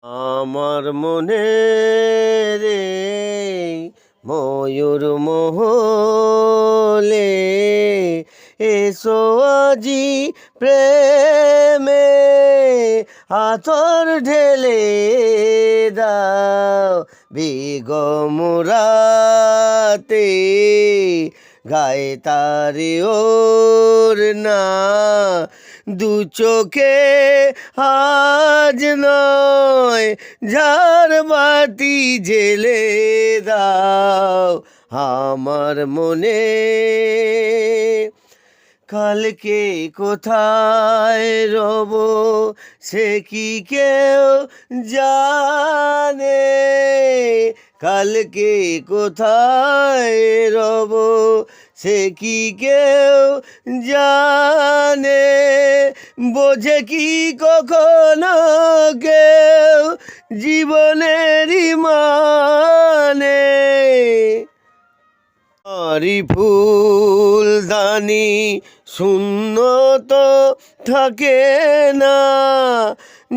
আমার মনে রে ময়ূর মহলে এসো আজি প্রেমে আতর ঢেলে দাও বিগমরাতে গায়ে তারে ওর না দু চোখে আজ নয় ঝাড় বাতি জেলে দাও আমার মনে। কালকে কোথায় রব সে কি কেউ জানে, কালকে কোথায় রব সে কি কেউ জানে, বোঝে কি কখনো কেউ জীবনেরই মানে। আরি ফুলদানি শূন্য তো থাকে না,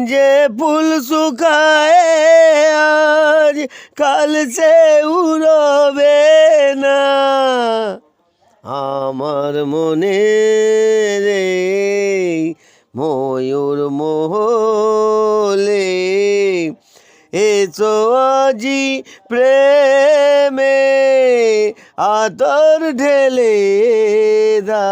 যে ফুল শুকায় আজ কাল সে উড়বে না। আমার মনে রে ময়ূর মহলে এসো আজি প্রেমে আতর ঢেলে দাও।